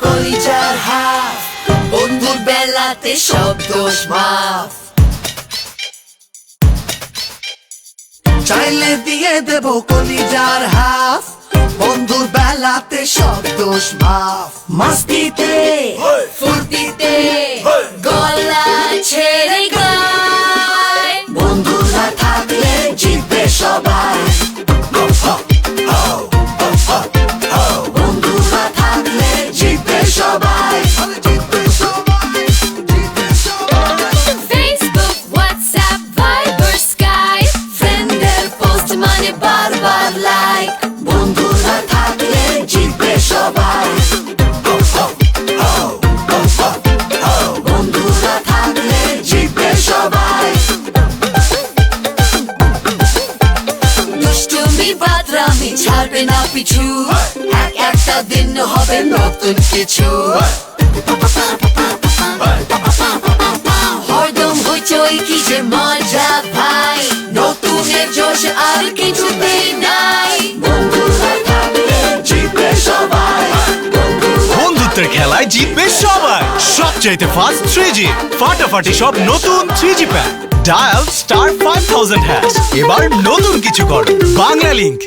কলিজার হাফ, বন্ধুর বেলাতে সব দোষ মাফ। চাইলে দিয়ে দেব কলিজার হাফ, বন্ধুর বেলাতে সব দোষ মাফ। মাস্তিতে ফুর্তিতে গলা ছেড়ে গায়, বন্ধুরা থাকলে জিতবে সবাই। বন্ধুরা থাকলে জিতবে সবাই। Facebook, WhatsApp, Viber, Skype, ফ্রেন্ডের পোস্ট মানে বারবার লাইক, বন্ধুরা থাকলে জিতবে সবাই। বন্ধুরা থাকলে জিতবে সবাই। দুষ্টুমি বাদরামি ছাড়বে না পিছু, একটা দিন হবে নতুন কিছু। হরদম হইচই কি যে মজা ভাই, নতুনের জোশ আর কিছুতেই নাই। বন্ধুরা থাকলে জিতবে সবাই। বন্ধুত্বের খেলায় জিতবে সবাই। সবচাইতে ফাস্ট 3G, ফাটাফাটি সব নতুন 3G প্যাক। ডায়াল *5000#। এবার নতুন কিছু কর। বাংলা লিংক।